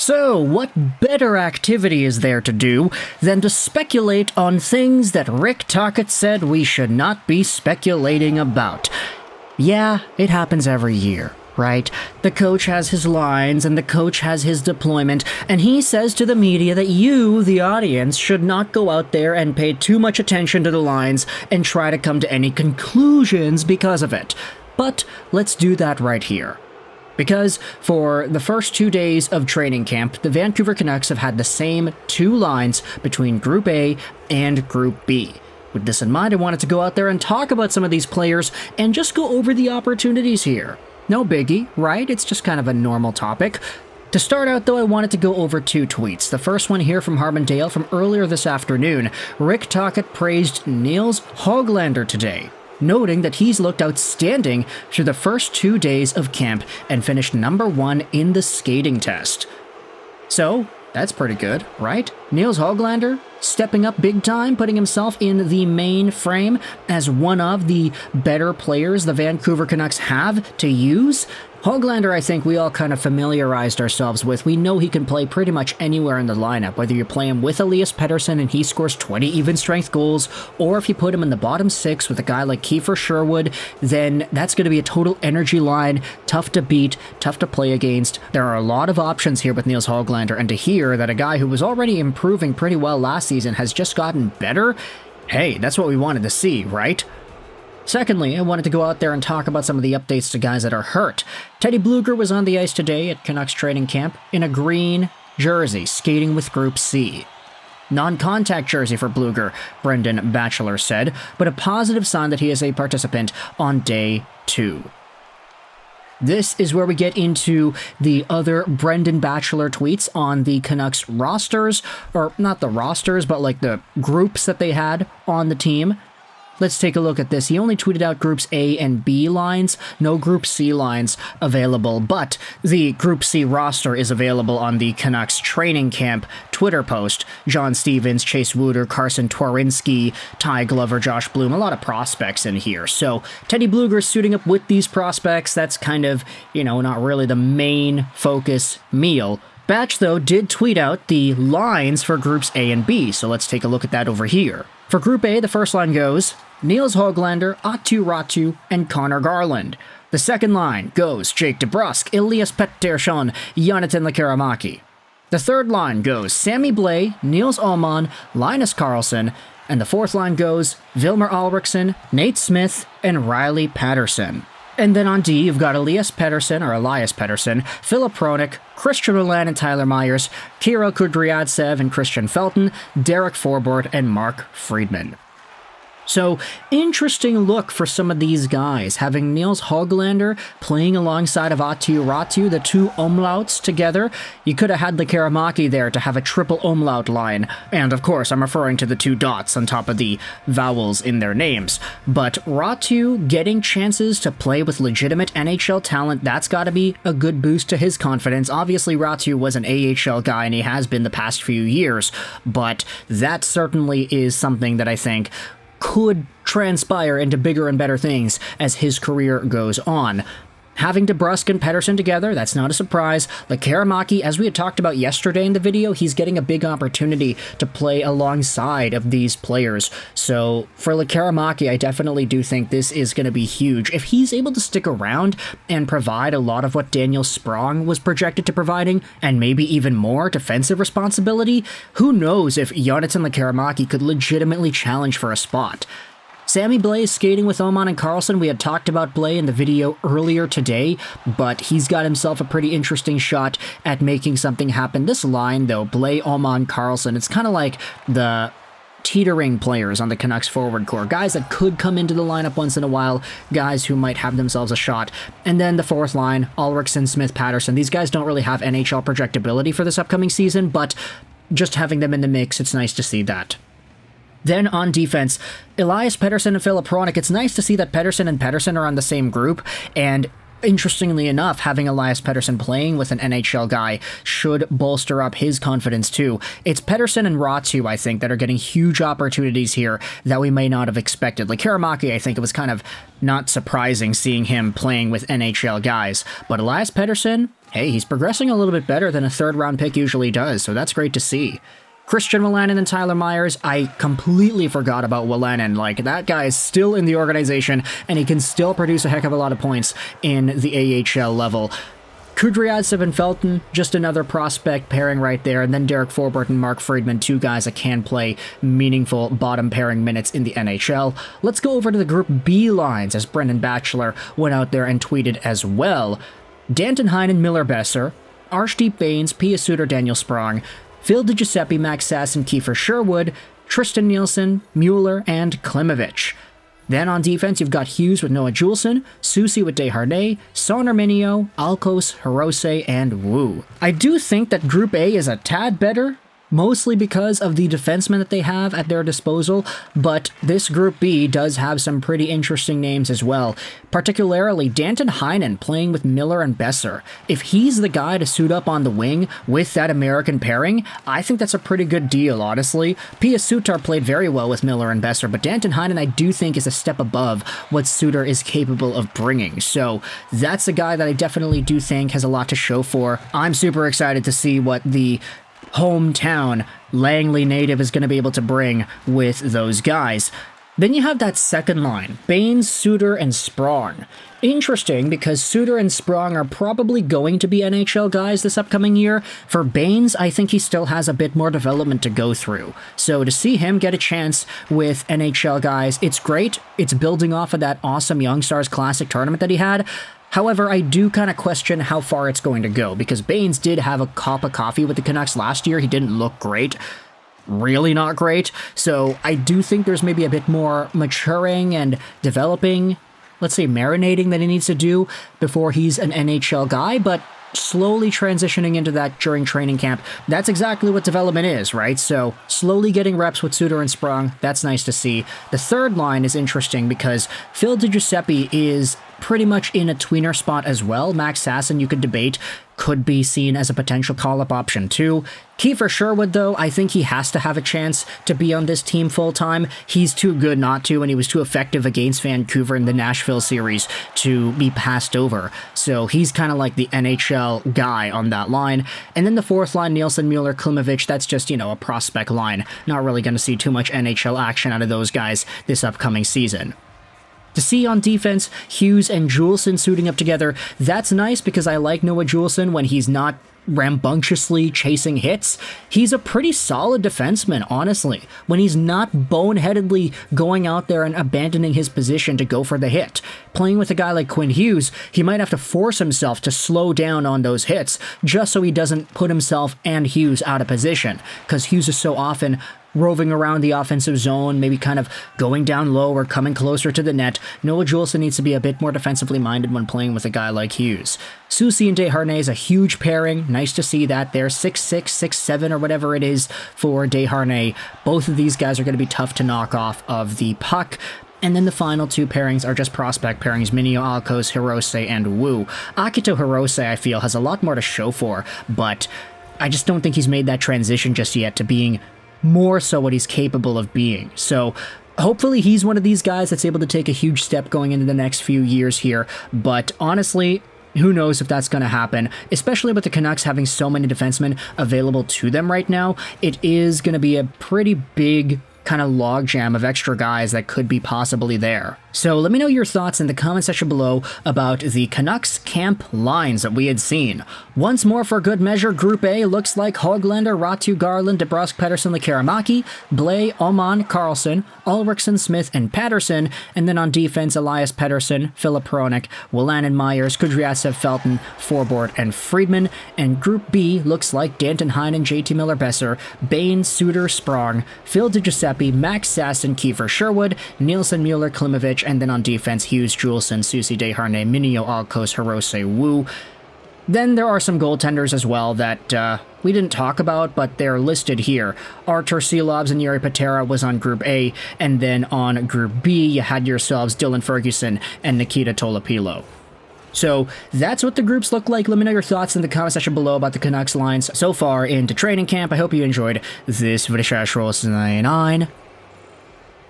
So, what better activity is there to do than to speculate on things that Rick Tocchet said we should not be speculating about? Yeah, it happens every year, right? The coach has his lines and the coach has his deployment, and he says to the media that you, the audience, should not go out there and pay too much attention to the lines and try to come to any conclusions because of it. But let's do that right here. Because for the first 2 days of training camp, the Vancouver Canucks have had the same two lines between Group A and Group B. With this in mind, I wanted to go out there and talk about some of these players and just go over the opportunities here. No biggie, right? It's just kind of a normal topic. To start out, though, I wanted to go over two tweets. The first one here from Harbondale from earlier this afternoon. Rick Tocchet praised Nils Höglander today, noting that he's looked outstanding through the first 2 days of camp and finished number 1 in the skating test. So, that's pretty good, right? Nils Höglander stepping up big time, putting himself in the main frame as one of the better players the Vancouver Canucks have to use. Höglander, I think we all kind of familiarized ourselves with. We know he can play pretty much anywhere in the lineup, whether you play him with Elias Pettersson and he scores 20 even-strength goals, or if you put him in the bottom 6 with a guy like Kiefer Sherwood, then that's going to be a total energy line, tough to beat, tough to play against. There are a lot of options here with Nils Höglander, and to hear that a guy who was already improving pretty well last season has just gotten better, hey, that's what we wanted to see, right? Secondly, I wanted to go out there and talk about some of the updates to guys that are hurt. Teddy Blueger was on the ice today at Canucks training camp in a green jersey, skating with Group C. Non-contact jersey for Blueger, Brendan Batchelor said, but a positive sign that he is a participant on day 2. This is where we get into the other Brendan Batchelor tweets on the Canucks rosters, or not the rosters, but like the groups that they had on the team. Let's take a look at this. He only tweeted out Groups A and B lines, no Group C lines available, but the Group C roster is available on the Canucks training camp Twitter post. John Stevens, Chase Wooder, Carson Twarynski, Ty Glover, Josh Bloom, a lot of prospects in here. So Teddy Blueger suiting up with these prospects, that's kind of, not really the main focus meal. Batch, though, did tweet out the lines for Groups A and B, so let's take a look at that over here. For Group A, the first line goes Nils Höglander, Aatu Räty, and Conor Garland. The second line goes Jake DeBrusk, Elias Pettersson, Jonathan Lekkerimäki. The third line goes Sammy Blais, Nils Åman, Linus Karlsson, and the fourth line goes Vilmer Alriksson, Nate Smith, and Riley Patterson. And then on D, you've got Elias Pettersson, Filip Hronek, Christian Wolanin and Tyler Myers, Kirill Kudryavtsev and Christian Felton, Derek Forbort, and Mark Friedman. So, interesting look for some of these guys, having Nils Höglander playing alongside of Aatu Räty, the two umlauts together. You could have had Lekkerimäki there to have a triple umlaut line, and of course I'm referring to the two dots on top of the vowels in their names. But Räty getting chances to play with legitimate NHL talent, that's gotta be a good boost to his confidence. Obviously Räty was an AHL guy and he has been the past few years, but that certainly is something that I think could transpire into bigger and better things as his career goes on. Having DeBrusk and Pettersson together, that's not a surprise. Lekkerimäki, as we had talked about yesterday in the video, he's getting a big opportunity to play alongside of these players. So for Lekkerimäki, I definitely do think this is going to be huge. If he's able to stick around and provide a lot of what Daniel Sprong was projected to providing, and maybe even more defensive responsibility, who knows if Jonathan Lekkerimäki could legitimately challenge for a spot. Sammy Blais skating with Åman and Karlsson. We had talked about Blais in the video earlier today, but he's got himself a pretty interesting shot at making something happen. This line, though, Blais, Åman, Karlsson, it's kind of like the teetering players on the Canucks forward core. Guys that could come into the lineup once in a while, guys who might have themselves a shot. And then the fourth line, Alriksson, Smith, Patterson. These guys don't really have NHL projectability for this upcoming season, but just having them in the mix, it's nice to see that. Then on defense, Elias Pettersson and Filip Hronek. It's nice to see that Pettersson and Patterson are on the same group, and Interestingly enough, having Elias Pettersson playing with an NHL guy should bolster up his confidence too. It's Pettersson and Räty, I think, that are getting huge opportunities here that we may not have expected. Like Lekkerimäki, I think it was kind of not surprising seeing him playing with NHL guys. But Elias Pettersson, hey, he's progressing a little bit better than a third-round pick usually does, so that's great to see. Christian Wolanin and Tyler Myers, I completely forgot about Wolanin. Like, that guy is still in the organization, and he can still produce a heck of a lot of points in the AHL level. Kudryavtsev and Felton, just another prospect pairing right there, and then Derek Forbort and Mark Friedman, two guys that can play meaningful bottom pairing minutes in the NHL. Let's go over to the Group B lines, as Brendan Batchelor went out there and tweeted as well. Danton Heinen, Miller Boeser, Arshdeep, Bains, Pia Suter, Daniel Sprong, Phil DiGiuseppe, Max Sasson, Kiefer Sherwood, Tristan Nielsen, Mueller, and Klimovich. Then on defense, you've got Hughes with Noah Juleson, Susi with Desharnais, Sonarminio, Alkos, Hirose, and Wu. I do think that Group A is a tad better, mostly because of the defensemen that they have at their disposal, but this Group B does have some pretty interesting names as well, particularly Danton Heinen playing with Miller and Boeser. If he's the guy to suit up on the wing with that American pairing, I think that's a pretty good deal, honestly. Pia Suter played very well with Miller and Boeser, but Danton Heinen I do think is a step above what Suter is capable of bringing, so that's a guy that I definitely do think has a lot to show for. I'm super excited to see what the hometown Langley native is going to be able to bring with those guys. Then you have that second line, Bains, Suter, and Sprong. Interesting, because Suter and Sprong are probably going to be NHL guys this upcoming year. For Bains, I think he still has a bit more development to go through. So to see him get a chance with NHL guys, it's great. It's building off of that awesome Young Stars Classic tournament that he had. However, I do kind of question how far it's going to go, because Bains did have a cup of coffee with the Canucks last year. He didn't look great. Really not great. So I do think there's maybe a bit more maturing and developing, let's say marinating, that he needs to do before he's an NHL guy, but slowly transitioning into that during training camp. That's exactly what development is, right? So slowly getting reps with Suter and Sprong, that's nice to see. The third line is interesting because Phil DiGiuseppe is pretty much in a tweener spot as well. Max Sasson, you could debate, could be seen as a potential call-up option too. Kiefer Sherwood, though, I think he has to have a chance to be on this team full-time. He's too good not to, and he was too effective against Vancouver in the Nashville series to be passed over. So he's kind of like the NHL guy on that line. And then the fourth line, Nielsen, Mueller, Klimovich, that's just, you know, a prospect line. Not really going to see too much NHL action out of those guys this upcoming season. To see on defense, Hughes and Juleson suiting up together, that's nice because I like Noah Juleson when he's not rambunctiously chasing hits. He's a pretty solid defenseman, honestly, when he's not boneheadedly going out there and abandoning his position to go for the hit. Playing with a guy like Quinn Hughes, he might have to force himself to slow down on those hits just so he doesn't put himself and Hughes out of position, because Hughes is so often roving around the offensive zone, maybe kind of going down low or coming closer to the net. Noah Juleson needs to be a bit more defensively minded when playing with a guy like Hughes. Susi and Desharnais is a huge pairing. Nice to see that. They're 6'6", 6'7", or whatever it is for Desharnais. Both of these guys are going to be tough to knock off of the puck. And then the final two pairings are just prospect pairings, Minio, Alkos, Hirose, and Wu. Akito Hirose, I feel, has a lot more to show for, but I just don't think he's made that transition just yet to being more so what he's capable of being. So hopefully he's one of these guys that's able to take a huge step going into the next few years here. But honestly, who knows if that's going to happen, especially with the Canucks having so many defensemen available to them right now. It is going to be a pretty big kind of logjam of extra guys that could be possibly there. So let me know your thoughts in the comment section below about the Canucks camp lines that we had seen. Once more, for good measure, Group A looks like Höglander, Räty, Garland, DeBrusk, Pettersson, Lekkerimäki, Blais, Åman, Karlsson, Alriksson, Smith, and Patterson. And then on defense, Elias, Pettersson, Filip, Hronek, Wolanin, Myers, Kudryavtsev, Felton, Forbort, and Friedman. And Group B looks like Danton Heinen, JT Miller Boeser, Bains, Suter, Sprong, Phil DiGiuseppe, Max Sasson, Kiefer Sherwood, Nielsen, Mueller, Klimovich, and then on defense, Hughes, Juleson, Susi, Desharnais, Minio, Alkos, Hirose, Wu. Then there are some goaltenders as well that we didn't talk about, but they're listed here. Artur Silovs and Jari Patera was on Group A, and then on Group B, you had yourselves Dylan Ferguson and Nikita Tolopilo. So that's what the groups look like. Let me know your thoughts in the comment section below about the Canucks lines so far into training camp. I hope you enjoyed this video.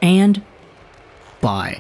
And bye.